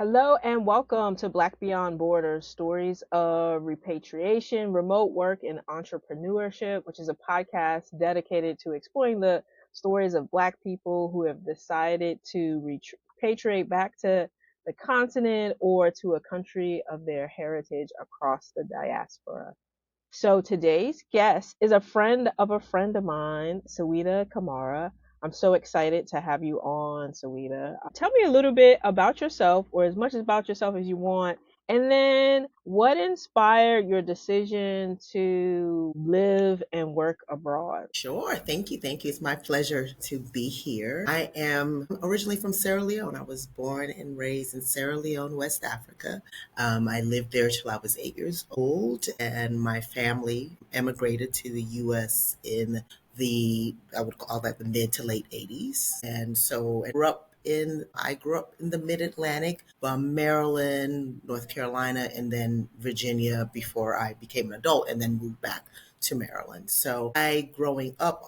Hello and welcome to Black Beyond Borders Stories of Repatriation, Remote Work, and Entrepreneurship, which is a podcast dedicated to exploring the stories of Black people who have decided to repatriate back to the continent or to a country of their heritage across the diaspora. So today's guest is a friend of mine, Sawida Kamara. I'm so excited to have you on, Saweeda. Tell me a little bit about yourself, or as much about yourself as you want, and then what inspired your decision to live and work abroad? Sure. Thank you. Thank you. It's my pleasure to be here. I am originally from Sierra Leone. I was born and raised in Sierra Leone, West Africa. I lived there till I was 8 years old, and my family emigrated to the U.S. in I would call that the mid to late 80s. And so I grew up in the mid Atlantic, Maryland, North Carolina, and then Virginia before I became an adult and then moved back to Maryland. So I growing up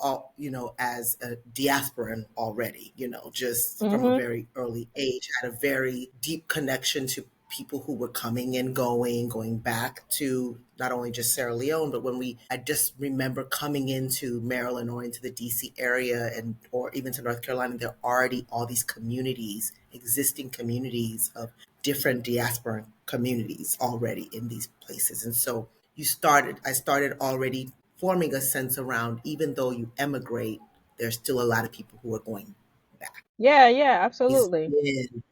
as a diasporan already, just from a Mm-hmm. very early age, had a very deep connection to people who were coming and going back to not only just Sierra Leone, but I just remember coming into Maryland or into the DC area or even to North Carolina, there are already all these communities, existing communities of different diaspora communities already in these places. And so I started already forming a sense around, even though you emigrate, there's still a lot of people who are going back. Yeah, yeah, It's absolutely. been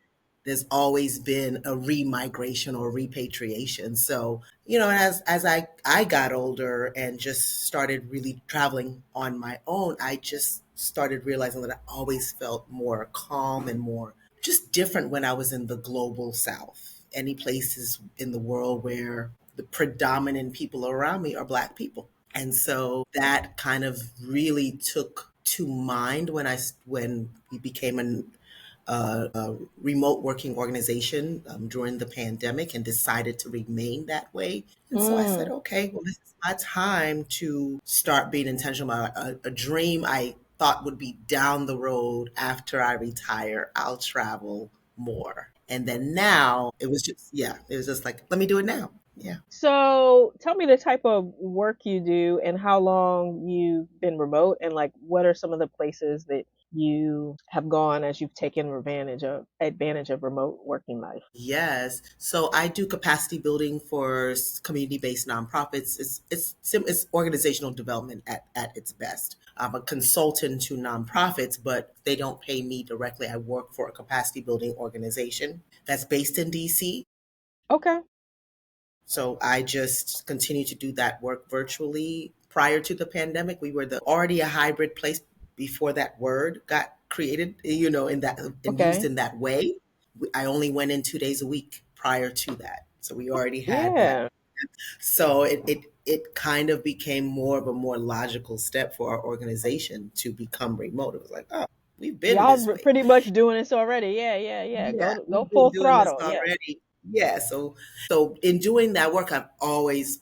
There's always been a remigration or repatriation. So, as I got older and just started really traveling on my own, I just started realizing that I always felt more calm and more just different when I was in the global south. Any places in the world where the predominant people around me are Black people. And so that kind of really took to mind when we became a remote working organization during the pandemic and decided to remain that way. And so I said, Mm. okay, well, this is my time to start being intentional about a dream I thought would be down the road after I retire. I'll travel more. And then now it was just like, let me do it now. Yeah. So tell me the type of work you do and how long you've been remote, and like what are some of the places that you have gone as you've taken advantage of remote working life. Yes. So I do capacity building for community-based nonprofits. It's organizational development at its best. I'm a consultant to nonprofits, but they don't pay me directly. I work for a capacity building organization that's based in DC. Okay. So I just continue to do that work virtually. Prior to the pandemic, we were already a hybrid place before that word got created, in that and used Okay. in that way. I only went in 2 days a week prior to that. So we already had that. Yeah. So it kind of became more logical step for our organization to become remote. It was like, oh, we've been Y'all this way. pretty much doing this already. Yeah, yeah, yeah. Yeah, Go we've been full doing this throttle. Yeah. already. Yeah, so in doing that work, I've always,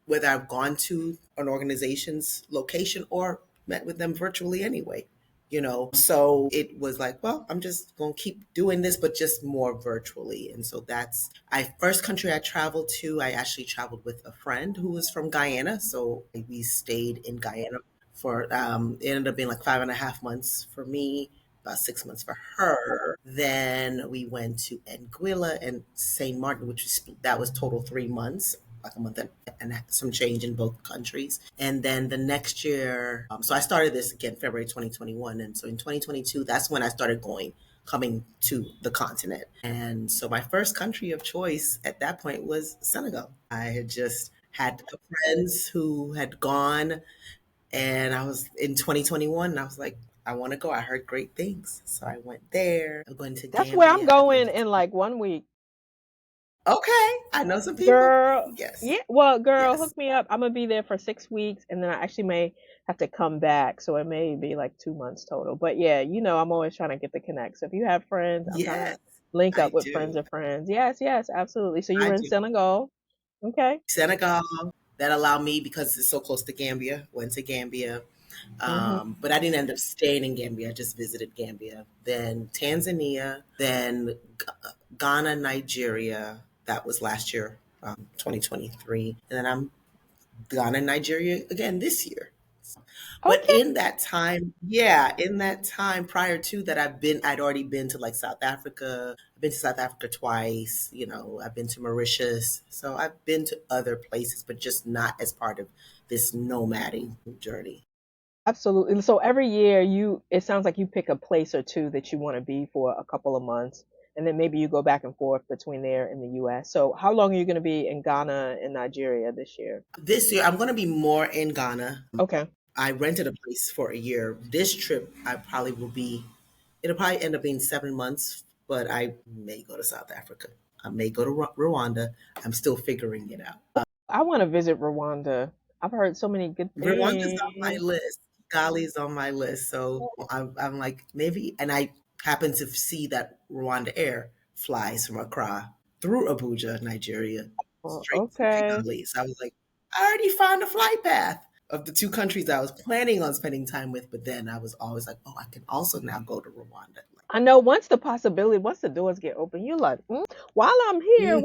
whether I've gone to an organization's location or met with them virtually anyway, So it was like, well, I'm just gonna keep doing this, but just more virtually. And so that's I first country I traveled to. I actually traveled with a friend who was from Guyana, so we stayed in Guyana for it ended up being like 5.5 months for me, about 6 months for her. Then we went to Anguilla and Saint Martin, that was total 3 months, like a month and some change in both countries. And then the next year, so I started this again February 2021, and so in 2022, that's when I started coming to the continent. And so my first country of choice at that point was Senegal. I had just had friends who had gone, and I was in 2021, and I was like, I want to go. I heard great things. So I went there. I'm going to That's where I'm Gambia at the going end of in like 1 week. Okay. I know some people. Girl, Yes. yeah. Well, girl, Yes. hook me up. I'm gonna be there for 6 weeks, and then I actually may have to come back, so it may be like 2 months total. But yeah, I'm always trying to get the connect. So if you have friends, I'm trying to Yes. link I up with friends do. of friends. Yes, yes, absolutely. So you I were in do. Senegal. Okay. Senegal, that allowed me because it's so close to Gambia. Went to Gambia. Hmm. But I didn't end up staying in Gambia. I just visited Gambia. Then Tanzania, then Ghana, Nigeria. That was last year, 2023. And then I'm Ghana, Nigeria again this year. But Okay. in that time, yeah, in that time prior to that, I'd already been to like South Africa. I've been to South Africa twice. I've been to Mauritius. So I've been to other places, but just not as part of this nomading journey. Absolutely. So every year it sounds like you pick a place or two that you want to be for a couple of months, and then maybe you go back and forth between there and the US. So how long are you going to be in Ghana and Nigeria this year? This year, I'm going to be more in Ghana. Okay. I rented a place for a year. This trip, it'll probably end up being 7 months, but I may go to South Africa. I may go to Rwanda. I'm still figuring it out. I want to visit Rwanda. I've heard so many good Rwanda's on my things. list. Ghali's on my list. So I'm like, maybe. And I happen to see that Rwanda Air flies from Accra through Abuja, Nigeria, Oh, straight to okay. Kigali. So I was like, I already found a flight path of the two countries I was planning on spending time with. But then I was always like, oh, I can also now go to Rwanda. Like, I know once the doors get open, you're like, while I'm here, mhm.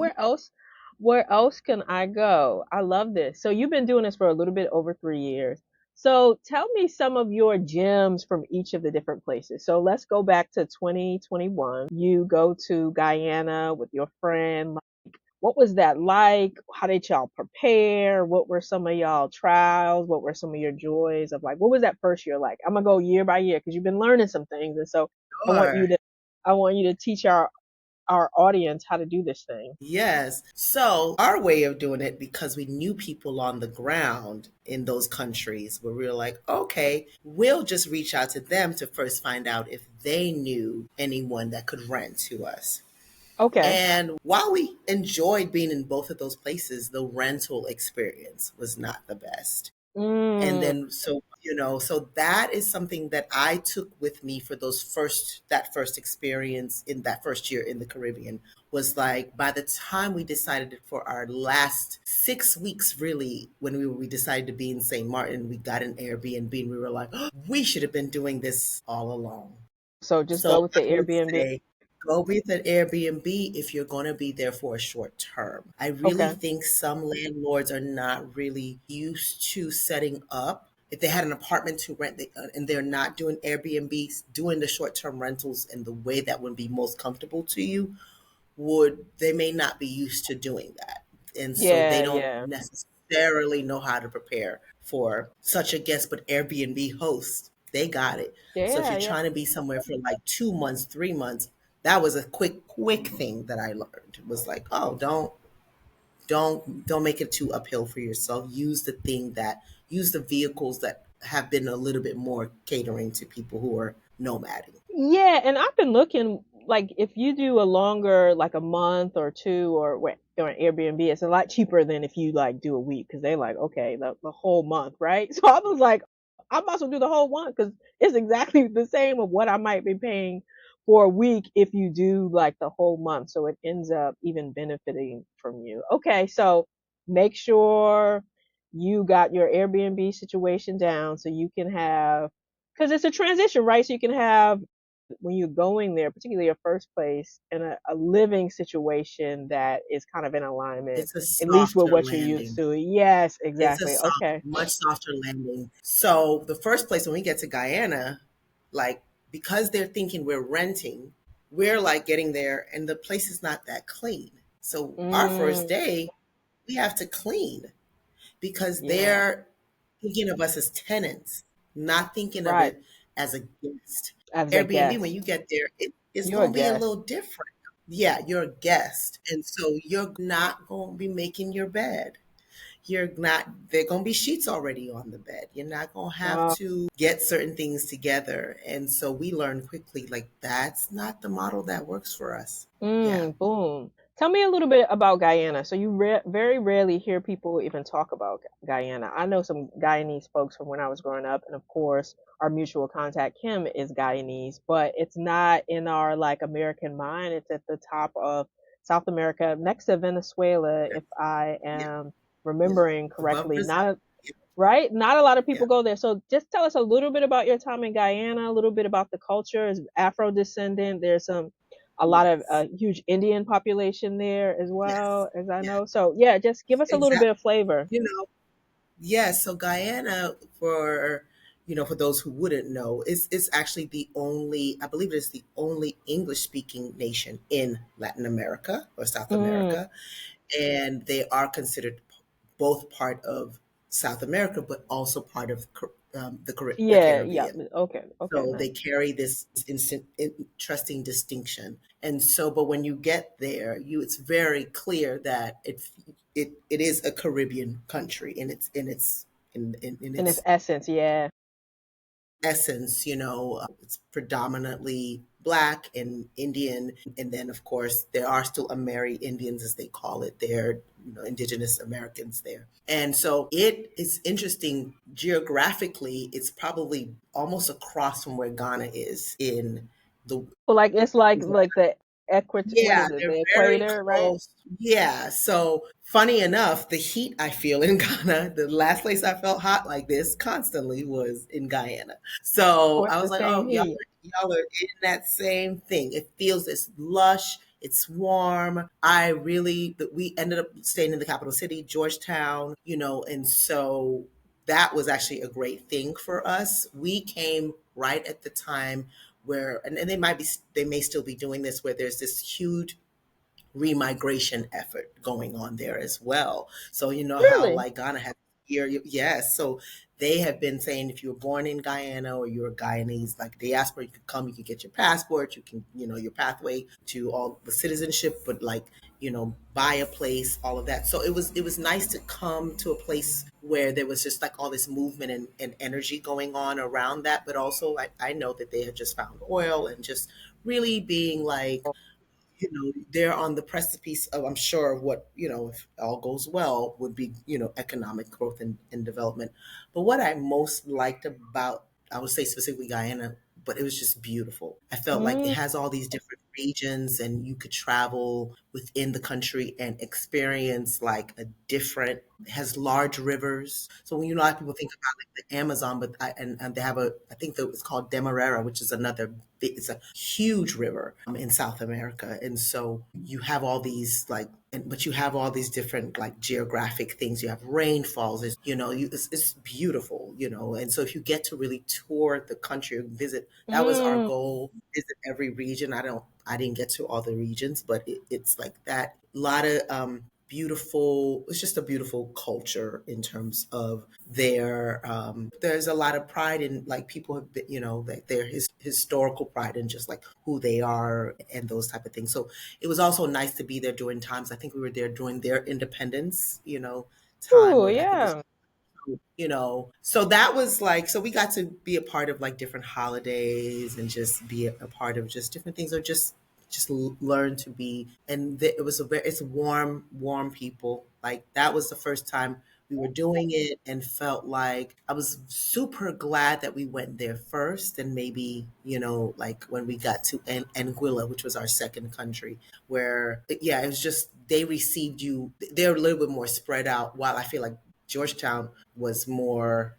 where else can I go? I love this. So you've been doing this for a little bit over 3 years. So tell me some of your gems from each of the different places. So let's go back to 2021. You go to Guyana with your friend. What was that like? How did y'all prepare? What were some of y'all trials? What were some of your joys of like, what was that first year like? I'm gonna go year by year because you've been learning some things. And so I want you Sure. to, I want you to teach our audience how to do this thing. Yes. So, our way of doing it, because we knew people on the ground in those countries, where we were like, okay, we'll just reach out to them to first find out if they knew anyone that could rent to us. Okay. And while we enjoyed being in both of those places, the rental experience was not the best. And Mm, then so that is something that I took with me for that first experience in that first year in the Caribbean. Was like, by the time we decided for our last 6 weeks, really, when we decided to be in St. Martin, we got an Airbnb and we were like, oh, we should have been doing this all along. so just So go with the I would Airbnb. say go with an Airbnb if you're going to be there for a short term. I really Okay. think some landlords are not really used to setting up. If they had an apartment to rent and they're not doing Airbnbs, doing the short term rentals in the way that would be most comfortable to you, they may not be used to doing that. And so they Yeah, don't yeah. necessarily know how to prepare for such a guest, but Airbnb hosts, they got it. So if Yeah, you're yeah. trying to be somewhere for like 2 months, 3 months, that was a quick thing that I learned. It was like, oh, don't make it too uphill for yourself. Use the vehicles that have been a little bit more catering to people who are nomading. Yeah, and I've been looking like if you do a longer like a month or two or an Airbnb, it's a lot cheaper than if you like do a week because they like okay the whole month, right? So I was like, I might as well do the whole month because it's exactly the same of what I might be paying for a week if you do like the whole month. So it ends up even benefiting from you. Okay, so make sure you got your Airbnb situation down so you can have because it's a transition, right? So you can have when you're going there, particularly your first place, in a living situation that is kind of in alignment, It's a at least with softer what you're used landing. to. Yes, It's a exactly. soft, Okay. much softer landing. So the first place when we get to Guyana, like, because they're thinking we're renting, we're like getting there and the place is not that clean. So our first Mm, day, we have to clean because yeah. they're thinking of us as tenants, not thinking of Right. it as a guest. As a Airbnb, when guest, you get there, it's you're a going to be a guest. little different. Yeah, you're a guest. And so you're not going to be making your bed. You're not, there are going to be sheets already on the bed. You're not going to have Uh, to get certain things together. And so we learned quickly, like, that's not the model that works for us. Yeah. boom. Tell me a little bit about Guyana. So you very rarely hear people even talk about Guyana. I know some Guyanese folks from when I was growing up, and of course, our mutual contact Kim is Guyanese, but it's not in our like American mind. It's at the top of South America, next to Venezuela, if I Yeah. am Yeah. remembering Above correctly. Brazil. Not Yeah. right? Not a lot of Yeah. people go there. So just tell us a little bit about your time in Guyana, a little bit about the culture. Is Afro descendant. There's a lot of Yes. huge Indian population there as Yes. well, as I Yeah. know. So yeah, just give us a little bit Exactly. of flavor. You know, yes. So Guyana, for those who wouldn't know, is actually the only, I believe it is the only English speaking nation in Latin America or South Mm, America. And they are considered both part of South America, but also part of the yeah, yeah. Caribbean. Okay, okay, So nice. they carry this interesting distinction. And so, but when you get there, it's very clear that it is a Caribbean country in In its its essence, yeah. essence. It's predominantly Black and Indian, and then of course there are still Ameri Indians, as they call it. They're indigenous Americans there, and so it is interesting geographically. It's probably almost across from where Ghana is in the So like it's like the what yeah, is it? they're The very equator, right? close. Yeah. So funny enough, the heat I feel in Ghana, the last place I felt hot like this constantly was in Guyana. Of So course, I the was like, same oh, y'all, heat. y'all are in that same thing. It feels it's lush, it's warm. We ended up staying in the capital city, Georgetown, and so that was actually a great thing for us. We came right at the time where, and they may still be doing this, where there's this huge remigration effort going on there as well. So you know how Really? like Ghana has here, yes. So they have been saying if you were born in Guyana or you're a Guyanese, like diaspora, you could come, you could get your passport, you can, your pathway to all the citizenship, but like, buy a place, all of that. So it was nice to come to a place where there was just like all this movement and energy going on around that. But also I know that they had just found oil and just really being like, they're on the precipice of, I'm sure, of what, if all goes well, would be, economic growth and development. But what I most liked about, I would say specifically Guyana, but it was just beautiful. I felt like it Mm, has all these different regions and you could travel within the country and experience like a different, it has large rivers. So when a lot of people think about like the Amazon, but and they have I think that it's called Demerara, which is it's a huge river in South America. And so you have all these but you have all these different like geographic things. You have rainfalls, it's beautiful, and so if you get to really tour the country and visit, that was our mm. goal, visit every region. I didn't get to all the regions, but it's like that. A lot of beautiful, it's just a beautiful culture in terms of there's a lot of pride in like people have been, like their historical pride in just like who they are and those type of things. So it was also nice to be there during times. I think we were there during their independence, time Ooh, where I think it was, yeah. so that was like, so we got to be a part of like different holidays and just be a part of just different things, or just learn to be. And it was it's warm people. Like that was the first time we were doing it, and felt like I was super glad that we went there first. And maybe, like when we got to Anguilla, which was our second country, where yeah, it was just, they received you, they're a little bit more spread out, while I feel like Georgetown was more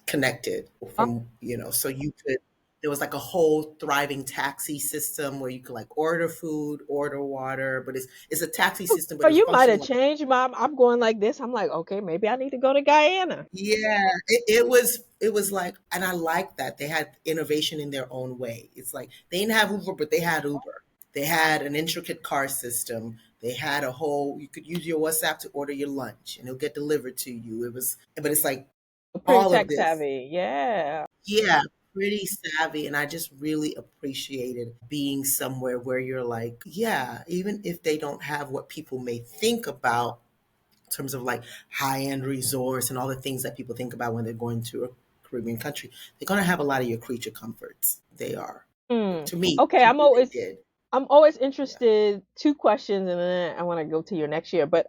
connected from, so you could, there was like a whole thriving taxi system where you could like order food, order water, but it's a taxi system, but Or it was you might functioning have like, changed my. I'm going like this. I'm like, okay, maybe I need to go to Guyana. yeah, it was like, and I like that they had innovation in their own way. It's like they didn't have Uber, but they had Uber. They had an intricate car system. They had a whole, you could use your WhatsApp to order your lunch and it'll get delivered to you. But it's like Pretty all of tech this. savvy. Yeah. Yeah, pretty savvy. And I just really appreciated being somewhere where you're like, yeah, even if they don't have what people may think about in terms of like high end resorts and all the things that people think about when they're going to a Caribbean country, they're going to have a lot of your creature comforts. They are. Mm. Okay, To me, they did. I'm always Yeah. interested. Two questions, and then I want to go to your next year. But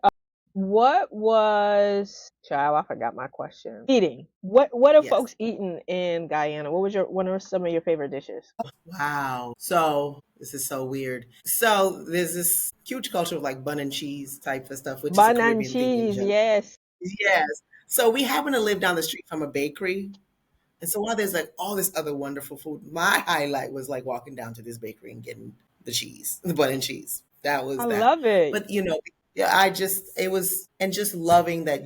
what was, child? I forgot my question. Eating. What are Yes. folks eating in Guyana? What are some of your favorite dishes? Wow. So this is so weird. So there's this huge culture of like bun and cheese type of stuff, which is a Bun and Caribbean thing in cheese. general. Yes. Yes. So we happen to live down the street from a bakery. And so while there's like all this other wonderful food, my highlight was like walking down to this bakery and getting the cheese, the bun and cheese. That I was that. love it. But yeah, it was, and just loving that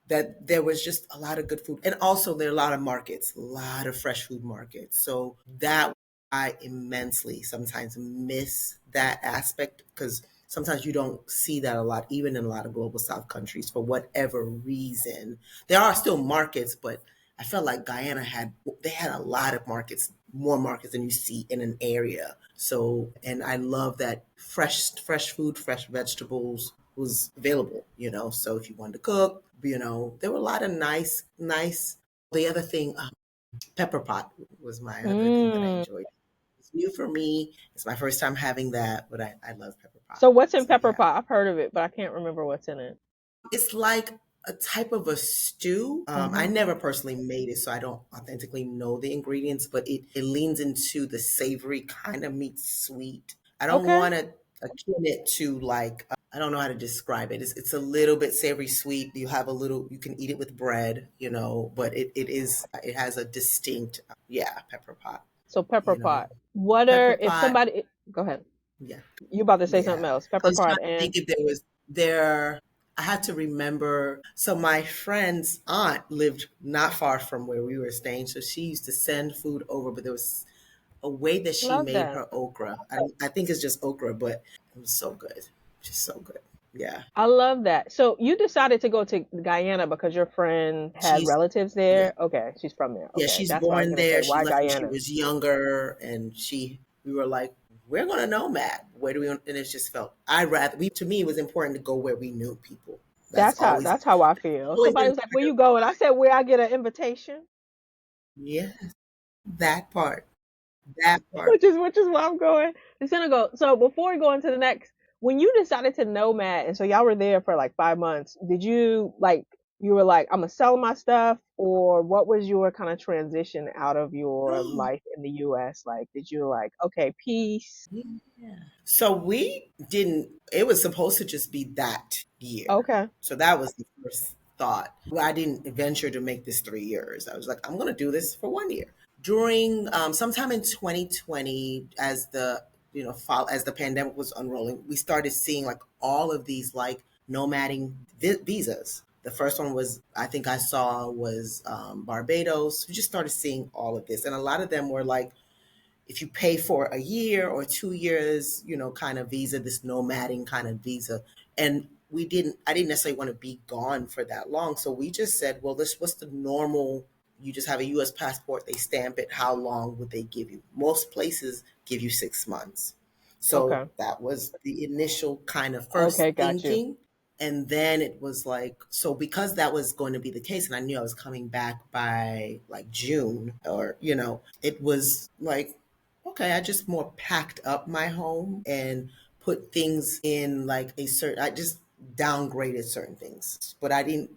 that there was just a lot of good food. And also there are a lot of markets, a lot of fresh food markets. So that I immensely sometimes miss that aspect because sometimes you don't see that a lot, even in a lot of global South countries for whatever reason. There are still markets, but I felt like Guyana they had a lot of markets, more markets than you see in an area. So, and I love that fresh food, fresh vegetables was available, So if you wanted to cook, there were a lot of nice. The other thing, pepper pot was my other thing that I Mm. enjoyed. It's new for me. It's my first time having that, but I love pepper pot. So what's in So pepper yeah. pot? I've heard of it, but I can't remember what's in it. It's like a type of a stew. I Hmm. never personally made it, so I don't authentically know the ingredients, but it leans into the savory kind of meets sweet. I don't Okay. want to akin it to like, I don't know how to describe it. It's a little bit savory sweet. You can eat it with bread, but it has a distinct, yeah, pepper pot, So pepper you know, pot. What pepper are if pot. somebody go ahead. Yeah. You about to say something Yeah. else. I Pepper was trying pot to think and if there was there I had to remember. So my friend's aunt lived not far from where we were staying. So she used to send food over, but there was a way that she love made that. her okra. I think it's just okra, but it was so good. Just so good. Yeah. I love that. So you decided to go to Guyana because your friend had She's relatives yeah. there? Okay, she's from there. Yeah, Okay, she's that's what I was born gonna say. there. She Why left when she Guyana? was younger, and we were like, we're gonna Nomad. Where do we? And it just felt to me it was important to go where we knew people. That's always That's how I feel. always Somebody been was like, part "Where of you going?" I said, "Where I get an invitation," yeah, that part, that part. which is where I'm going. It's gonna go. So before we go into the next, when you decided to nomad, and so y'all were there for like 5 months, did you like you were like, "I'm gonna sell my stuff," or what was your kind of transition out of your life in the U.S.? Like, did you like, okay, peace? Yeah. So we didn't. It was supposed to just be that year. Okay, So that was the first thought. Well, I didn't venture to make this 3 years. I was like, I'm gonna do this for 1 year. During sometime in 2020, as as the pandemic was unrolling, we started seeing like all of these like nomading visas. The first one was I think I saw was Barbados. We just started seeing all of this, and a lot of them were like if you pay for a year or 2 years, kind of visa, this nomading kind of visa. And I didn't necessarily want to be gone for that long. So we just said, well, what's the normal? You just have a US passport, they stamp it. How long would they give you? Most places give you 6 months. So okay, that was the initial kind of first okay, got you. thinking. And then it was like, so because that was going to be the case, and I knew I was coming back by like June or, it was like, okay, I just more packed up my home and put things in like I just downgraded certain things. But I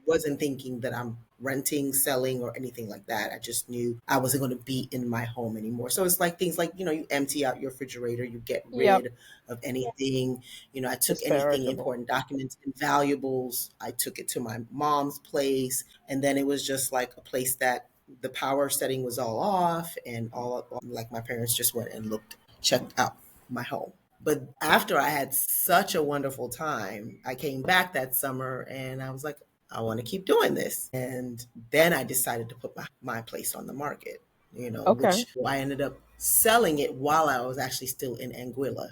wasn't thinking that I'm renting, selling, or anything like that. I just knew I wasn't going to be in my home anymore. So it's like things like, you empty out your refrigerator, you get Yep, rid of anything. I took it's anything, perishable. important documents and valuables. I took it to my mom's place. And then it was just like a place that the power setting was all off and all like my parents just went and checked out my home. But after I had such a wonderful time, I came back that summer and I was like, I want to keep doing this. And then I decided to put my place on the market, Okay. which I ended up selling it while I was actually still in Anguilla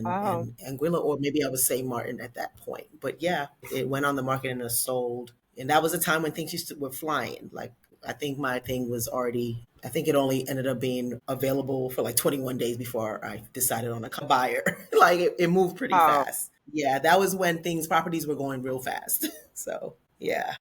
Wow. and Anguilla, or maybe I was St. Martin at that point. But yeah, it went on the market and it sold. And that was a time when things were flying. Like I think my thing was already, I think it only ended up being available for like 21 days before I decided on a buyer. Like it moved pretty Wow. fast. Yeah, that was when properties were going real fast. So yeah.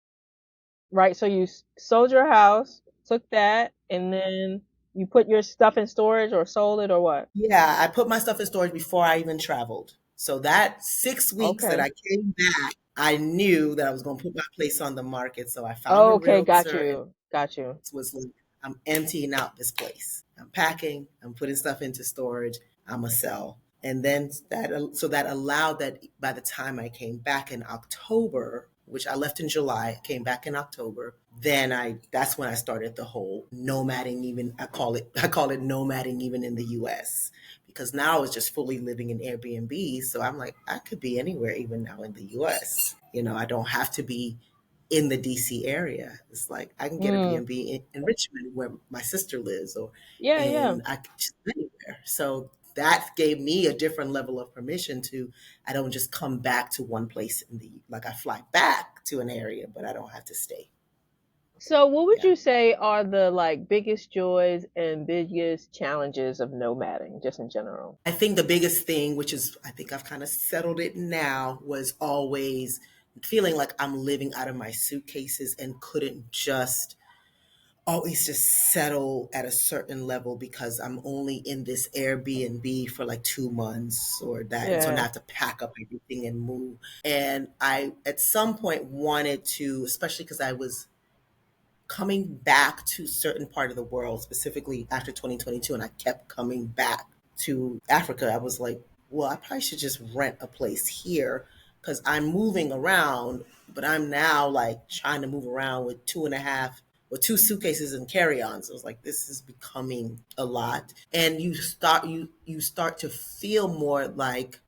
Right. So you sold your house, took that, and then you put your stuff in storage or sold it or what? Yeah, I put my stuff in storage before I even traveled. So that 6 weeks that Okay. I came back, I knew that I was going to put my place on the market. So I found a Okay. Got realtor and you. Got you. was like, I'm emptying out this place. I'm packing, I'm putting stuff into storage, I'm a sell. And then that allowed that by the time I came back in October, which I left in July, came back in October. Then that's when I started the whole nomading. Even I call it nomading even in the U.S. because now it's just fully living in Airbnb. So I'm like, I could be anywhere even now in the U.S. I don't have to be in the DC area. It's like I can get a Mm. B&B in Richmond where my sister lives, or Yeah, yeah. and I could just anywhere. So that gave me a different level of permission to I don't just come back to one place like I fly back to an area, but I don't have to stay. So, what would Yeah. you say are the like biggest joys and biggest challenges of nomading, just in general? I think the biggest thing, which is I think I've kind of settled it now, was always feeling like I'm living out of my suitcases and couldn't just always just settle at a certain level because I'm only in this Airbnb for like 2 months or that. And so now I Yeah, have to pack up everything and move. And I, at some point, wanted to, especially because I was coming back to certain part of the world, specifically after 2022, and I kept coming back to Africa. I was like, well, I probably should just rent a place here because I'm moving around, but I'm now like trying to move around with two and a half or two suitcases and carry-ons. I was like, this is becoming a lot. And you start to feel more like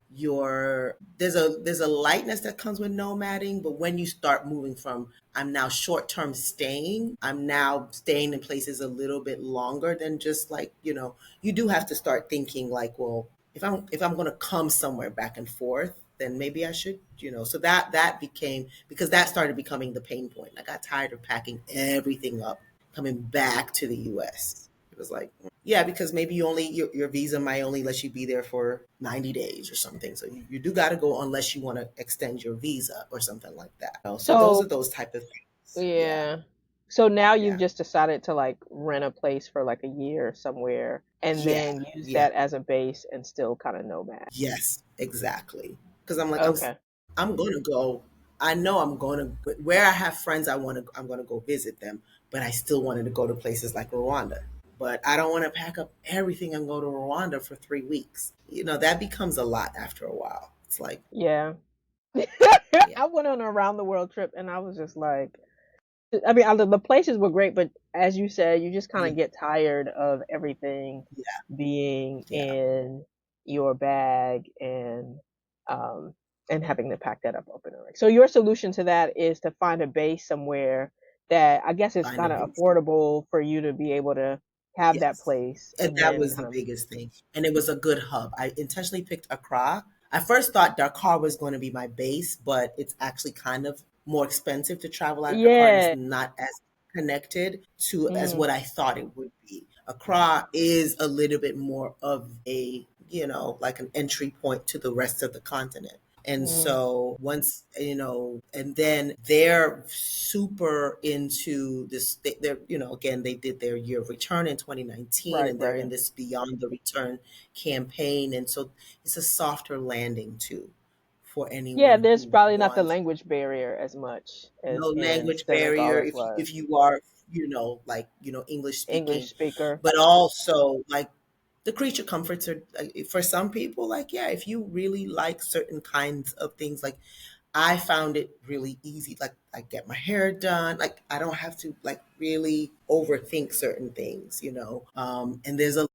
there's a lightness that comes with nomading, but when you start moving from I'm now short term staying. I'm now staying in places a little bit longer than just like, you do have to start thinking like, well, if I'm going to come somewhere back and forth, then maybe I should, so that became because that started becoming the pain point. I got tired of packing everything up coming back to the US. It was like, yeah, because maybe your visa might only let you be there for 90 days or something. So you do got to go unless you want to extend your visa or something like that. So those so are those type of things. Yeah, yeah. So now you've yeah, just decided to like rent a place for like a year somewhere and yeah, then use yeah. that as a base and still kind of nomad. Yes, exactly. Because I'm like Okay. I'm going to go. I know I'm going to where I have friends. I'm going to go visit them, but I still wanted to go to places like Rwanda. But I don't want to pack up everything and go to Rwanda for 3 weeks. That becomes a lot after a while. It's like, Yeah. yeah, I went on a around the world trip and I was just like, I mean, the places were great, but as you said, you just kind mm, of get tired of everything yeah, being yeah. in your bag um and having to pack that up open. So your solution to that is to find a base somewhere that I guess is Find a kind of base. affordable for you to be able to have that Yes. place And and that then was the kind of biggest thing. And it was a good hub. I intentionally picked Accra. I first thought Dakar was going to be my base, but it's actually kind of more expensive to travel out of Dakar and it's yeah. not as connected to as Mm, what I thought it would be. Accra is a little bit more of a, like an entry point to the rest of the continent. And mm, so once, and then they're super into this, they're, again, they did their year of return in 2019 right, and they're right. in this Beyond the Return campaign. And so it's a softer landing too for Yeah, anyone there's who probably not the wants language barrier as much no as in language Senegal barrier as if was. you are, like, English English speaking, speaker. but also like the creature comforts are for some people like yeah if you really like certain kinds of things like I found it really easy. Like I get my hair done. Like I don't have to like really overthink certain things, And there's a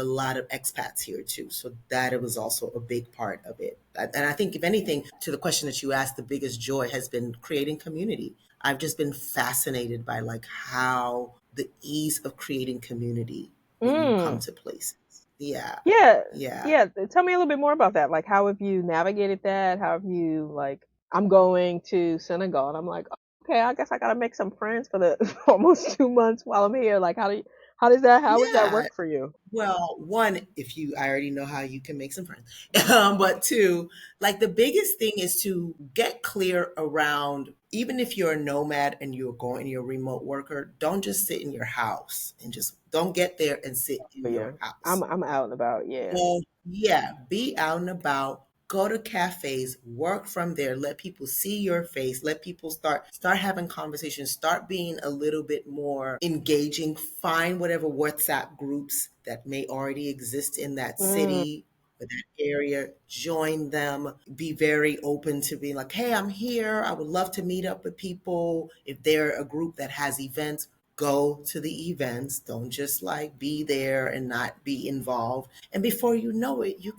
lot of expats here too. So that it was also a big part of it. And I think if anything, to the question that you asked, the biggest joy has been creating community. I've just been fascinated by like how the ease of creating community when you come Mm. to places. Yeah. Yeah, Yeah. yeah. Tell me a little bit more about that. Like, how have you navigated that? How have you like? I'm going to Senegal, and I'm like, okay, I guess I gotta make some friends for the for almost 2 months while I'm here. Like, how would that Yeah. work for you? Well, one, if you, I already know how you can make some friends. But two, like the biggest thing is to get clear around, even if you're a nomad and you're a remote worker, don't just sit in your house and just don't get there and sit in For your you, house. I'm out and about. Yeah. Well, yeah, be out and about, go to cafes, work from there, let people see your face, let people start having conversations, start being a little bit more engaging, find whatever WhatsApp groups that may already exist in that Mm. city. for that area, join them, be very open to being like, hey, I'm here. I would love to meet up with people. If they're a group that has events, go to the events. Don't just like be there and not be involved. And before you know it, you're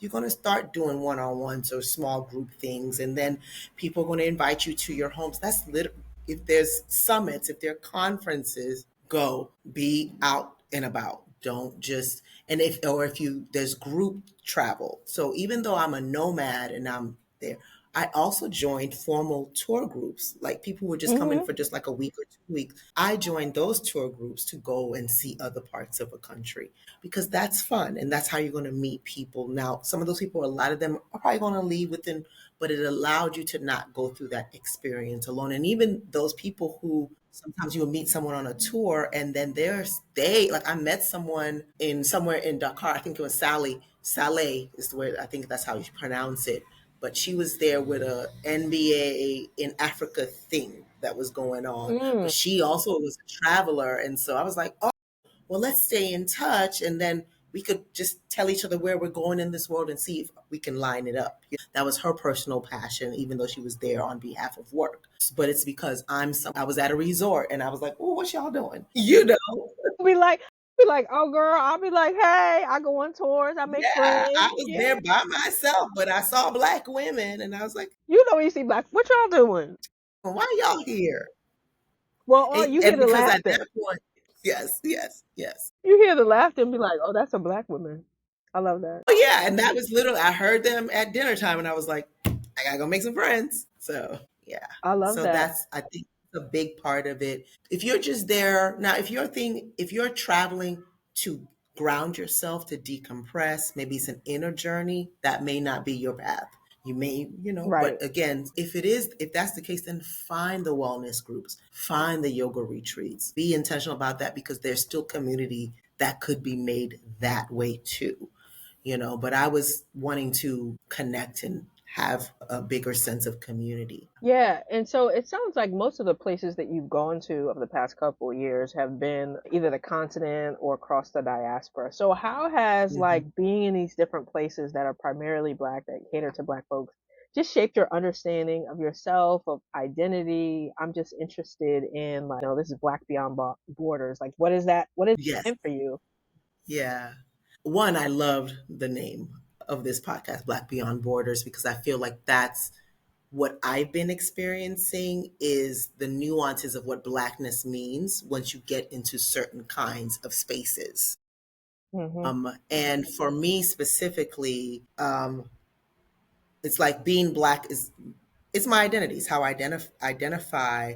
gonna start doing one-on-ones or small group things, and then people are gonna invite you to your homes. That's literally, if there's summits, if there are conferences, go be out and about. Don't just, and if you, there's group travel. So even though I'm a nomad and I'm there, I also joined formal tour groups. Like people were just coming Hmm. for just like a week or 2 weeks. I joined those tour groups to go and see other parts of a country because that's fun and that's how you're going to meet people. Now, some of those people, a lot of them are probably going to leave within, but it allowed you to not go through that experience alone. And even those people who sometimes you'll meet someone on a tour and then they like I met someone in somewhere in Dakar. I think it was Saleh is the word, I think that's how you pronounce it. But she was there with a NBA in Africa thing that was going on. But Mm. she also was a traveler. And so I was like, oh, well, let's stay in touch. And then we could just tell each other where we're going in this world and see if we can line it up. That was her personal passion, even though she was there on behalf of work. But it's because I was at a resort and I was like, oh, what y'all doing? You know? Be like, oh girl, I'll be like, hey, I go on tours, I make Yeah, I friends. was Yeah. there by myself, but I saw black women and I was like, You know when you see black, what y'all doing? well, why y'all here? Well, or you hear And the because at laughter. that point, yes, yes, yes. You hear the laughter and be like, oh, that's a black woman. I love that. Oh yeah, and that was literally I heard them at dinner time, and I was like, I gotta go make some friends. So yeah, I love so that. that's I think a big part of it. If you're just there now, if you're traveling to ground yourself to decompress, maybe it's an inner journey that may not be your path. You may, Right. but again, if that's the case, then find the wellness groups, find the yoga retreats. Be intentional about that because there's still community that could be made that way too. But I was wanting to connect and have a bigger sense of community. Yeah, and so it sounds like most of the places that you've gone to over the past couple of years have been either the continent or across the diaspora. So how has Mhm. like being in these different places that are primarily black, that cater to black folks, just shaped your understanding of yourself, of identity? I'm just interested in like, this is Black Beyond Borders. Like, what is that? What is Yes. it for you? Yeah. One, I loved the name of this podcast, Black Beyond Borders, because I feel like that's what I've been experiencing is the nuances of what blackness means once you get into certain kinds of spaces. Hmm. And for me specifically, it's like being black is it's my identity. It's how I identify.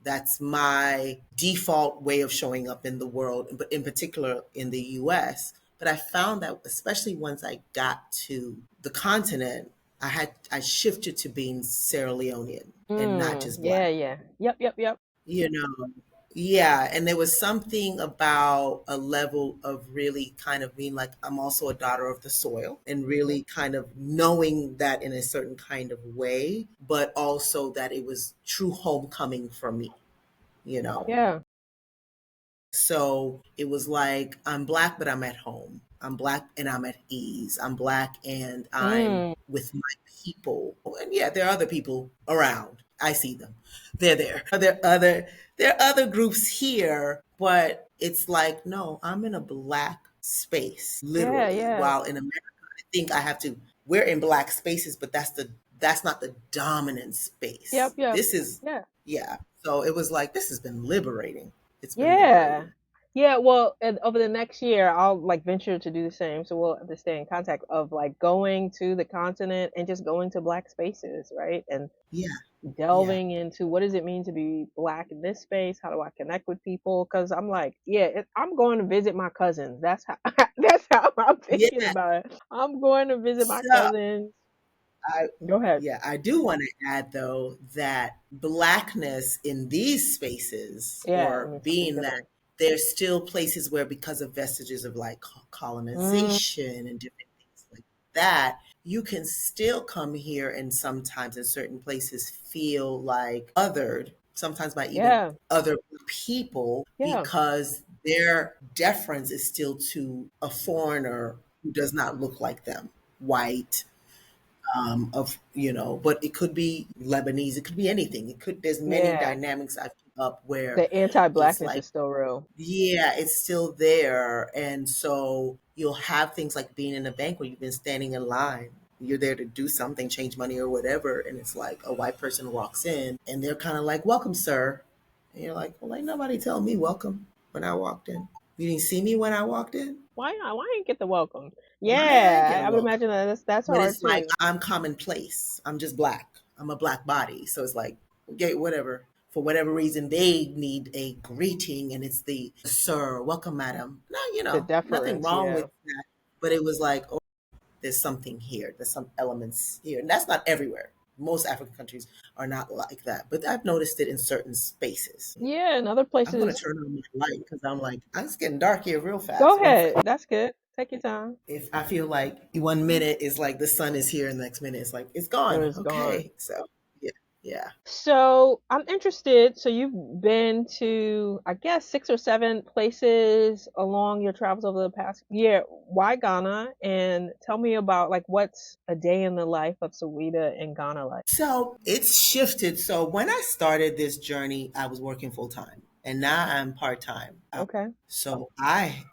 That's my default way of showing up in the world, but in particular in the US. But I found that especially once I got to the continent, I shifted to being Sierra Leonean and not Mm, just yeah, black. yeah. Yep, yep, yep. You know, yeah, and there was something about a level of really kind of being like, I'm also a daughter of the soil, and really kind of knowing that in a certain kind of way, but also that it was true homecoming for me, you know? Yeah. So it was like, I'm black, but I'm at home. I'm black and I'm at ease. I'm black and I'm Mm, with my people. And yeah, there are other people around. I see them. They're there. There are other groups here, but it's like, no, I'm in a black space, yeah, literally. yeah. While in America, I think we're in black spaces, but that's not the dominant Yep, space. yep. This is, Yeah. yeah. So it was like, this has been liberating. It's been Yeah. liberating. Yeah, well, and over the next year, I'll like venture to do the same. So we'll have to stay in contact of like going to the continent and just going to black spaces, right? And Yeah, yeah, delving into what does it mean to be black in this space? How do I connect with people? Because I'm like, yeah, I'm going to visit my cousins. That's how that's how I'm thinking yeah. about it. I'm going to visit my So cousins. I, Go ahead. yeah, I do want to add though that blackness in these spaces, Yeah, I or mean something being that different. there's still places where, because of vestiges of like Mm, colonization and different things like that, you can still come here and sometimes in certain places feel like othered, sometimes by even yeah, other people, yeah, because their deference is still to a foreigner who does not look like them. white, of but it could be Lebanese, it could be anything. It could There's many Yeah. dynamics I've picked up where The it's anti-blackness like, is still real. yeah, it's still there. And so you'll have things like being in a bank where you've been standing in line. You're there to do something, change money or whatever. And it's like a white person walks in and they're kind of like, welcome, sir. And you're like, well, ain't nobody tell me welcome when I walked in. You didn't see me when I walked in? Why not? Why didn't get the welcome? Why did I get Yeah, a I would welcome? imagine that's But hard it's like, too. I'm commonplace. I'm just black. I'm a black body. So it's like, okay, whatever. For whatever reason, they need a greeting, and it's the sir, welcome, madam. No, The nothing deference, wrong yeah. with that. But it was like, oh, there's something here. There's some elements here. And that's not everywhere. Most African countries are not like that. But I've noticed it in certain spaces. Yeah, in other I'm going to places. turn on my light because I'm like, it's getting dark here real Go fast. One ahead. second. That's good. Take your time. If I feel like 1 minute is like the sun is here and the next minute it's like it's It gone. was gone. Okay. So yeah, yeah. So I'm interested. So you've been to, I guess, 6 or 7 places along your travels over the past year. Why Ghana? And tell me about like what's a day in the life of Saweeda in Ghana like. So it's shifted. So when I started this journey, I was working full time, and now I'm part time. Okay.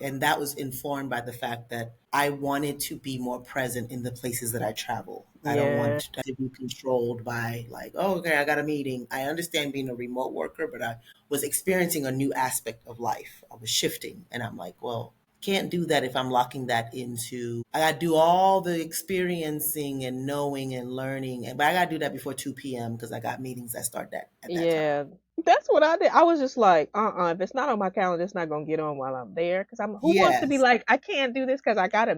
And that was informed by the fact that I wanted to be more present in the places that I travel. I don't Yeah. want to be controlled by like, oh, okay, I got a meeting. I understand being a remote worker, but I was experiencing a new aspect of life. I was shifting, and I'm like, well, can't do that if I'm locking that into. I got to do all the experiencing and knowing and learning, but I got to do that before 2 p.m. because I got meetings that start that at that time. Yeah. That's what I did. I was just like, if it's not on my calendar, it's not gonna get on while I'm there. Cause who wants to be Yes. like, I can't do this because I got a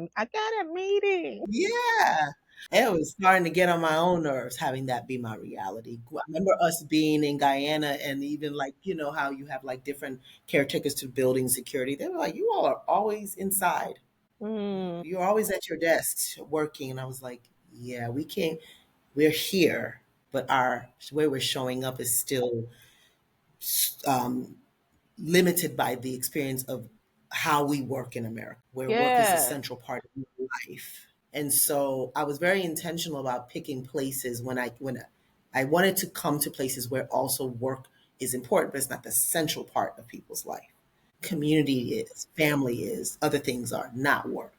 meeting. Yeah. It was starting to get on my own nerves having that be my reality. I remember us being in Guyana and even like, how you have like different caretakers to building security. They were like, you all are always inside. Mm, You're always at your desks working. And I was like, yeah, we're here, but our way we're showing up is still um, limited by the experience of how we work in America, where work is a yeah. central part of life. And so I was very intentional about picking places when I wanted to come to places where also work is important, but it's not the central part of people's life. Community is, family is, other things are not work.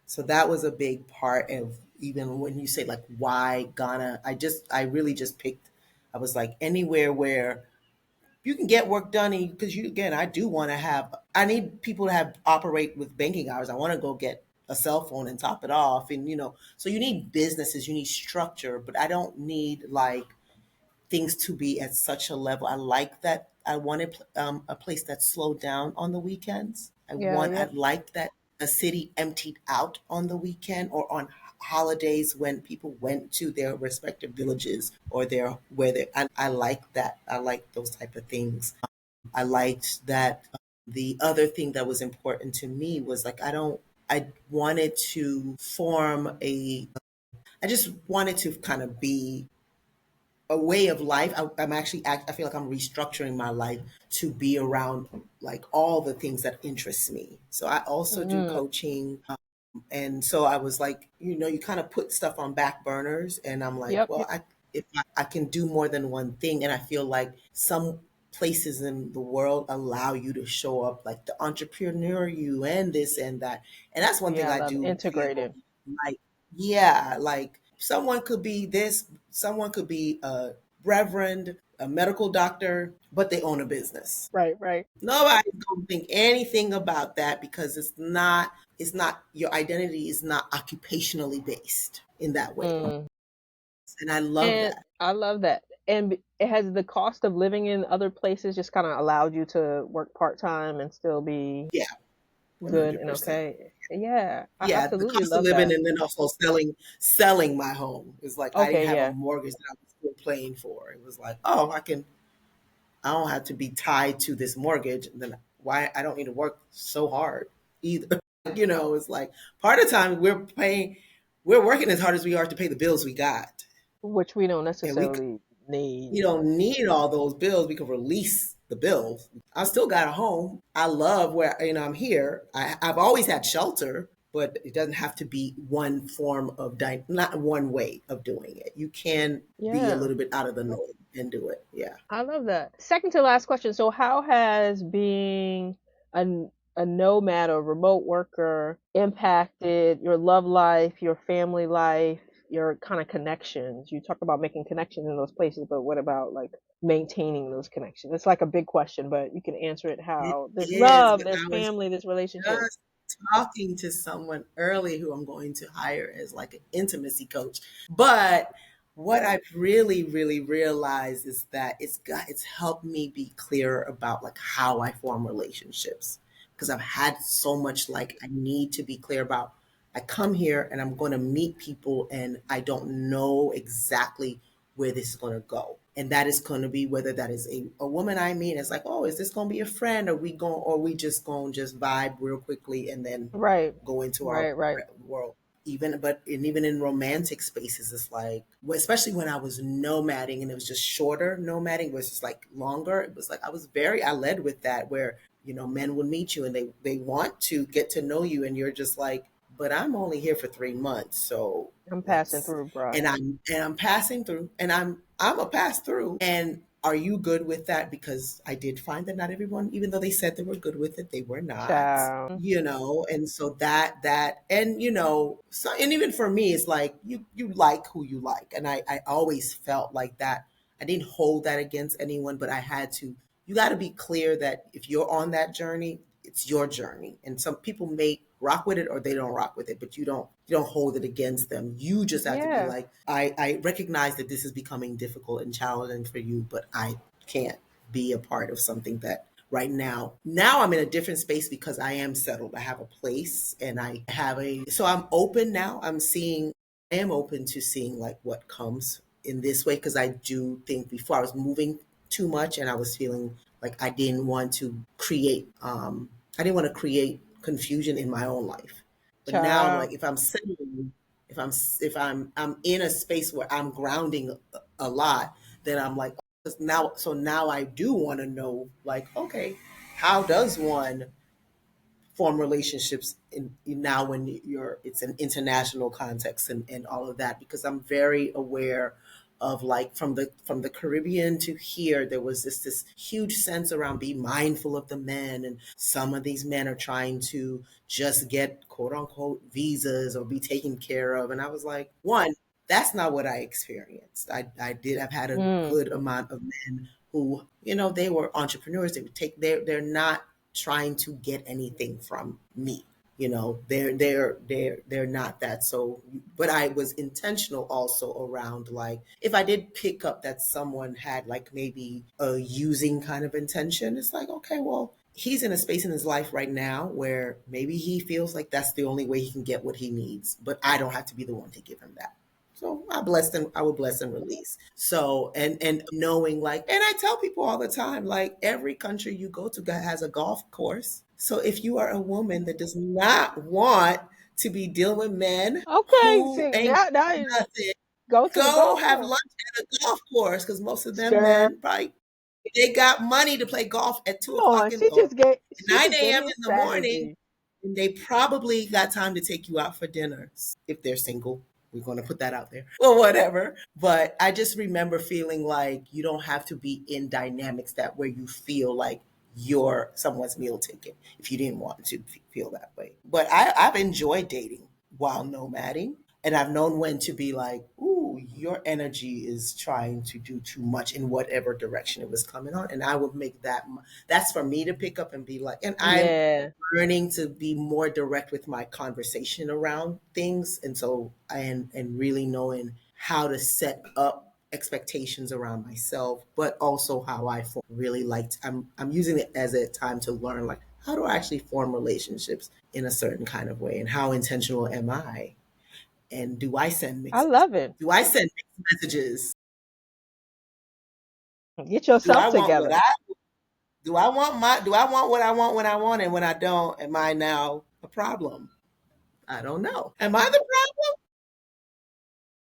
So that was a big part of, even when you say like why Ghana, I really just picked, I was like anywhere where you can get work done, because again, I need people to have operate with banking hours. I want to go get a cell phone and top it off, and so you need businesses, you need structure, but I don't need like things to be at such a level. I like that. I wanted a place that slowed down on the weekends. Yeah. I Yep. like that a city emptied out on the weekend or on holidays when people went to their respective villages or their where they. I like that. I like those type of things. I liked that. The other thing that was important to me was like I wanted to form a. I just wanted to kind of be a way of life. I feel like I'm restructuring my life to be around like all the things that interest me. So I also do Mm, coaching. And so I was like, you kind of put stuff on back burners, and I'm like, yep. well, Yep. if I can do more than one thing. And I feel like some places in the world allow you to show up like the entrepreneur you and this and that. And that's one thing Yeah. I I love do feel integrated. like, yeah, like someone could be this, someone could be a reverend, a medical doctor, but they own a business. Right. Right. Nobody's gonna think anything about that because it's not your identity is not occupationally based in that way. Mm. And I love And that. I love that. And it has the cost of living in other places just kind of allowed you to work part time and still be Yeah, good 100%. and okay. Yeah, I Yeah, the absolutely cost of love living that. and then also selling my home. It's like I didn't Okay, have a yeah. mortgage that I was still paying for. It was like, oh, I don't have to be tied to this mortgage. And then why I don't need to work so hard either. It's like part of the time we're working as hard as we are to pay the bills we got. Which we don't And necessarily need. we don't need all those bills. We can release the bills. I still got a home. I love where I'm here. I've always had shelter. but it doesn't have to be one form of not one way of doing it. You can be a Yeah. little bit out of the norm and do it. Yeah. I love that. Second to last question. So, how has being a, a nomad or remote worker impacted your love life, your family life, your kind of connections? You talk about making connections in those places, but what about like maintaining those connections? It's like a big question, but you can answer it It how there's is, love, but there's I was family, there's relationships. just talking to someone early who I'm going to hire as like an intimacy coach. But what I've really, really realized is that it's helped me be clearer about like how I form relationships. Because I've had so much like I need to be clear about I come here and I'm going to meet people and I don't know exactly where this is going to go. And that is going to be whether that is a woman I meet. It's like, oh, is this going to be a friend? Or we just going to just vibe real quickly and then Right. go into our Right. world. Even in romantic spaces, it's like, especially when I was nomading and it was just shorter nomading versus like longer. It was like I led with that where men would meet you and they want to get to know you and you're just like, but I'm only here for 3 months, so I'm passing let's through, bruh. and I'm passing through and I'm a pass through. And are you good with that? Because I did find that not everyone, even though they said they were good with it, they were not. Ciao. And so that and so and even for me, it's like you like who you like. And I always felt like that. I didn't hold that against anyone, but I had to you got to be clear that if you're on that journey, it's your journey. And some people may rock with it or they don't rock with it, but you don't hold it against them. You just have to be Yeah. like, I recognize that this is becoming difficult and challenging for you, but I can't be a part of something that right now I'm in a different space because I am settled. I have a place and I have a so I'm open now. I am open to seeing like what comes in this way because I do think before I was moving too much and I was feeling like I didn't want to create confusion in my own life. But now I'm Ciao. like, if I'm settling, if I'm in a space where I'm grounding a lot, then I'm like, now I do want to know, like, okay, how does one form relationships now when it's an international context and all of that, because I'm very aware of like from the Caribbean to here there was this huge sense around be mindful of the men, and some of these men are trying to just get quote unquote visas or be taken care of, and I was like, one, that's not what I experienced. I've had a Mm. good amount of men who they were entrepreneurs. They would take they're not trying to get anything from me. They're not that. So, but I was intentional also around like if I did pick up that someone had like maybe a using kind of intention, it's like, okay, well, he's in a space in his life right now where maybe he feels like that's the only way he can get what he needs, but I don't have to be the one to give him that. So I will bless and release. So and knowing like, and I tell people all the time, like every country you go to has a golf course. So if you are a woman that does not want to be dealing with men Okay, who see, ain't now you nothing, go to the go golf have course. lunch at a golf course because most of them Sure. men probably they got money to play golf at two Come on, o'clock in or she 9 just gave a.m. me a in the morning, strategy. and they probably got time to take you out for dinner if they're single. We're going to put that out there. Well, whatever. But I just remember feeling like you don't have to be in dynamics that where you feel like you're someone's meal ticket if you didn't want to feel that way. But I've enjoyed dating while nomading. And I've known when to be like, ooh, your energy is trying to do too much in whatever direction it was coming on. And I would make that's for me to pick up and be like, and I'm Yeah, learning to be more direct with my conversation around things, and so and really knowing how to set up expectations around myself, but also how really liked I'm using it as a time to learn like how do I actually form relationships in a certain kind of way, and how intentional am I, and I love it. do I send mixed messages, Get do yourself I want what together. I do I want what I want when I want it, when I don't, am I now a problem? I don't know. Am I the problem?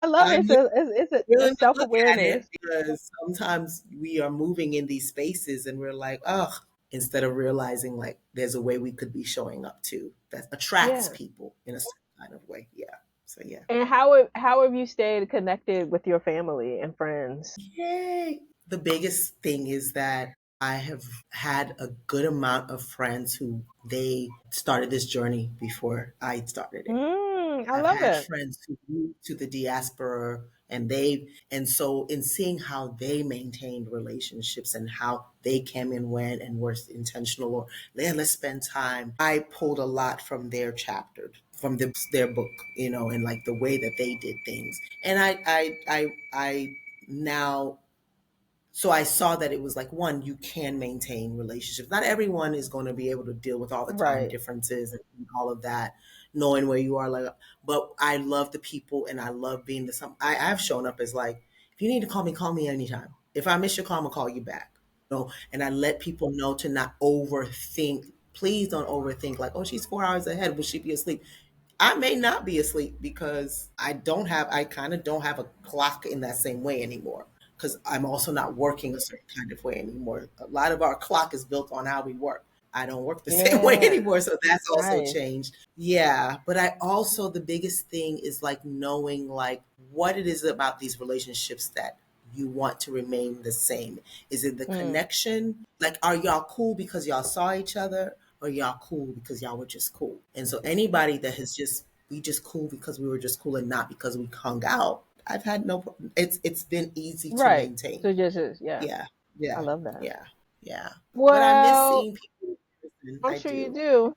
I love it. I'm It's a willing to self look at it awareness. because sometimes we are moving in these spaces and we're like, oh. instead of realizing like there's a way we could be showing up too that attracts Yeah. people in a certain kind of way. Yeah. So yeah. And how have you stayed connected with your family and friends? Yay. The biggest thing is that I have had a good amount of friends who they started this journey before I started it. I I've love had it. friends who moved to the diaspora and so in seeing how they maintained relationships and how they came and went and were intentional or yeah, let's spend time. I pulled a lot from their chapter, from their book, and like the way that they did things. And I now so I saw that it was like one, you can maintain relationships. Not everyone is going to be able to deal with all the time Right. differences and all of that, knowing where you are. Like, but I love the people and I love being the some. I've shown up as like, if you need to call me anytime. If I miss your call, I'm gonna call you back. And I let people know to not overthink. Please don't overthink. Like, oh, she's 4 hours ahead. Will she be asleep? I may not be asleep because I kind of don't have a clock in that same way anymore. Because I'm also not working a certain kind of way anymore. A lot of our clock is built on how we work. I don't work the same way Yeah. anymore. So that's also Nice. changed. Yeah. But I also, the biggest thing is like knowing like what it is about these relationships that you want to remain the same. Is it the Mm. connection? Like, are y'all cool because y'all saw each other? Or y'all cool because y'all were just cool. And so anybody that has just we just cool because we were just cool and not because we hung out, I've had no it's been easy to Right. maintain. So just yeah. Yeah. I Yeah. love that. Yeah. Yeah. But I miss Well, seeing people in person. I'm I sure you do. do.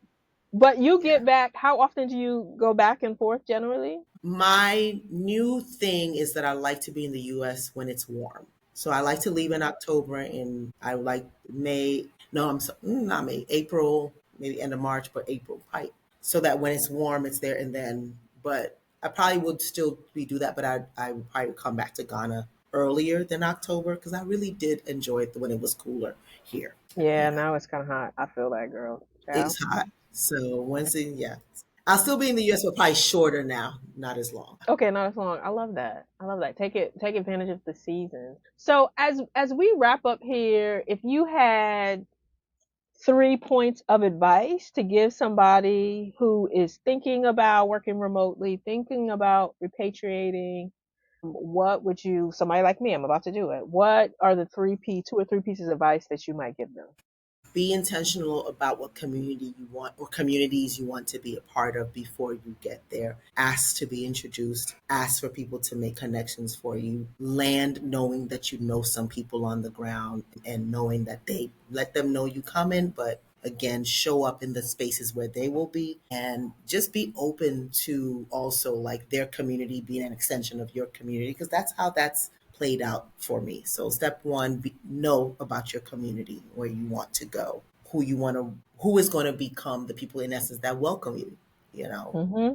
But you Yeah. get back. How often do you go back and forth generally? My new thing is that I like to be in the US when it's warm. So I like to leave in October and I like May. No, not May, April, maybe end of March, but April, right? So that when it's warm, it's there and then. But I probably would still be do that, but I would probably come back to Ghana earlier than October because I really did enjoy it when it was cooler here. Yeah, Yeah. now it's kind of hot. I feel that, girl. Ciao. It's hot. So Wednesday, yeah. I'll still be in the US, but probably shorter now, not as long. Okay, not as long. I love that. I love that. Take advantage of the season. So as we wrap up here, if you had 3 points of advice to give somebody who is thinking about working remotely, thinking about repatriating, what would you, somebody like me, I'm about to do it. What are the 2 or 3 pieces of advice that you might give them? Be intentional about what community you want or communities you want to be a part of before you get there. Ask to be introduced, ask for people to make connections for you. Land knowing that you know some people on the ground and knowing that they let them know you coming, but again, show up in the spaces where they will be and just be open to also like their community being an extension of your community because that's how that's played out for me. So step one, know about your community, where you want to go, who is going to become the people in essence that welcome you, you know. Mm-hmm.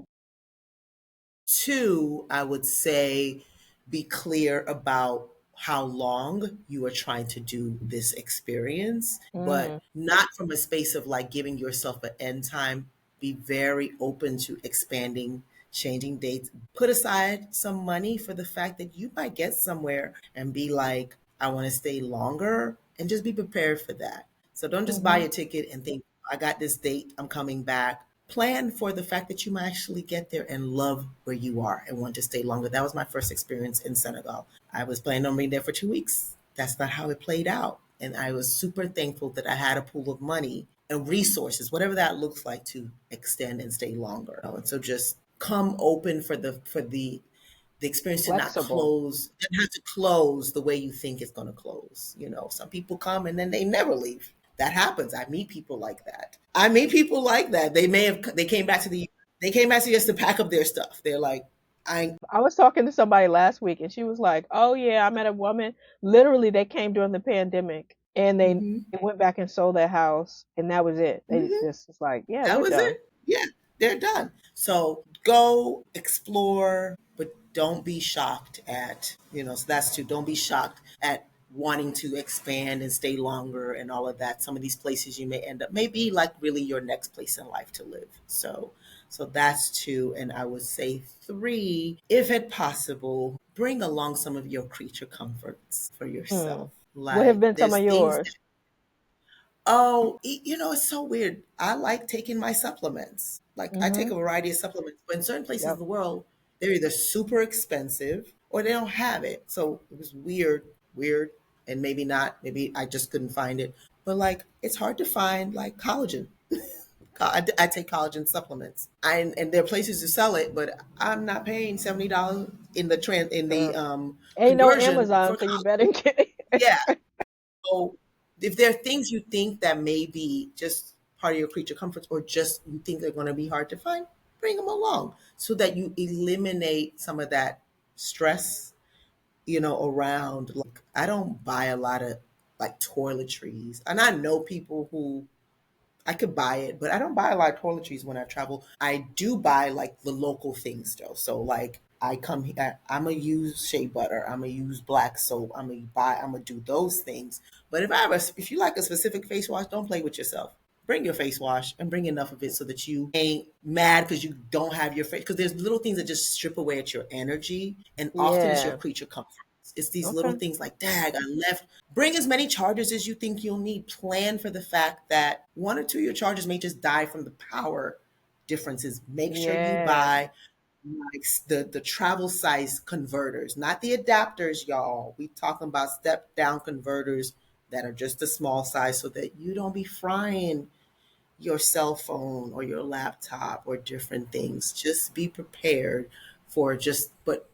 Two, I would say be clear about how long you are trying to do this experience, but Mm, not from a space of like giving yourself an end time. Be very open to expanding, changing dates. Put aside some money for the fact that you might get somewhere and be like, I want to stay longer and just be prepared for that. So don't just buy mm-hmm. a ticket and think, I got this date, I'm coming back. Plan for the fact that you might actually get there and love where you are and want to stay longer. That was my first experience in Senegal. I was planning on being there for 2 weeks. That's not how it played out. And I was super thankful that I had a pool of money and resources, whatever that looks like, to extend and stay longer. And so just come open for the experience to not Flexible. close, and have to close the way you think it's going to close. Some people come and then they never leave. That happens. I meet people like that. They came back to us to pack up their stuff. They're like, I I was talking to somebody last week and she was like, "Oh yeah, I met a woman. Literally, they came during the pandemic and mm-hmm, they went back and sold their house and that was it. They mm-hmm. just was like, yeah, That we're was done." it. Yeah, they're done. So go explore, but don't be shocked so that's two. Don't be shocked at wanting to expand and stay longer and all of that. Some of these places you may end up may be like really your next place in life to live. So that's two. And I would say three, if it possible, bring along some of your creature comforts for yourself. Mm. What have Like been some there's of things yours? Oh, it's so weird. I like taking my supplements. Like I take Mm-hmm. a variety of supplements, but in certain places of Yep. the world, they're either super expensive or they don't have it. So it was weird, and maybe not. Maybe I just couldn't find it. But like, it's hard to find like collagen. I take collagen supplements. And there are places to sell it, but I'm not paying $70 in the Girl. Ain't no conversion Amazon, for so you collagen. better get it. Yeah. So if there are things you think that may be just part of your creature comforts or just you think they're going to be hard to find, bring them along so that you eliminate some of that stress, around. Like, I don't buy a lot of like toiletries. And I know people who I could buy it, but I don't buy a lot of toiletries when I travel. I do buy like the local things though. So like I come here, I'm gonna use shea butter. I'm gonna use black soap. I'm gonna do those things. But if you like a specific face wash, don't play with yourself. Bring your face wash and bring enough of it so that you ain't mad because you don't have your face. Because there's little things that just strip away at your energy, and often it's your Yeah. creature comfort. It's these little Okay. things like, dag, I left. Bring as many chargers as you think you'll need. Plan for the fact that one or two of your chargers may just die from the power differences. Make sure you Yeah. buy like the travel size converters, not the adapters, y'all. We talking about step down converters that are just a small size so that you don't be frying your cell phone or your laptop or different things. Just be prepared for but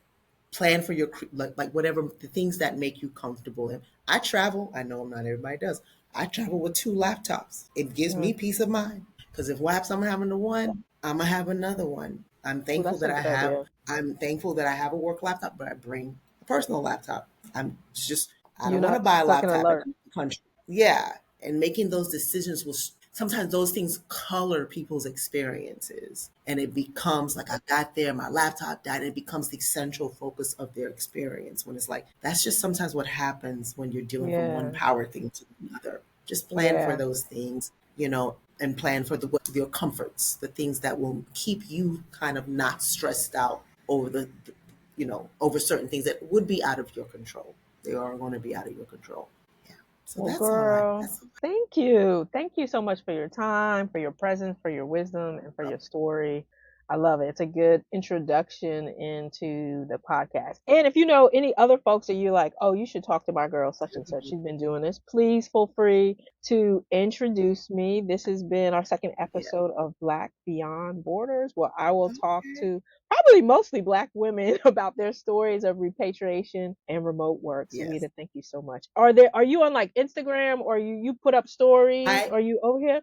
plan for your like whatever the things that make you comfortable. And I travel. I know not everybody does. I travel with two laptops. It gives Mm. me peace of mind because if whaps I'm having the one, I'm gonna have another one. Oh, that's a good idea. I'm thankful that I have a work laptop, but I bring a personal laptop. I'm just I You're don't want to not buy a stuck in laptop in alert. another country. Yeah, and making those decisions will sometimes those things color people's experiences, and it becomes like I got there, my laptop died, and it becomes the central focus of their experience. When it's like that's just sometimes what happens when you're dealing from one Yeah. power thing to another. Just plan for Yeah. those things, and plan for your comforts, the things that will keep you kind of not stressed out over over certain things that would be out of your control. They are going to be out of your control. Yeah. So Well, that's all I. girl, That's all thank you. Thank you so much for your time, for your presence, for your wisdom, and for I. your story. I love it. It's a good introduction into the podcast. And if you know any other folks that you're like, oh, you should talk to my girl, such and such, she's been doing this, please feel free to introduce me. This has been our second Yeah. episode of Black Beyond Borders, where I will talk Okay. to probably mostly Black women about their stories of repatriation and remote work. Yes. Saweeda, thank you so much. Are you on like Instagram, or you put up stories? I Are you over here?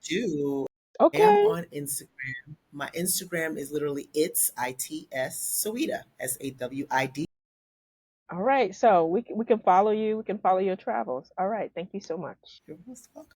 do. I am Okay. on Instagram. My Instagram is literally its Sawida Sawid. All right. So we can follow you. We can follow your travels. All right. Thank you so much. You're most welcome.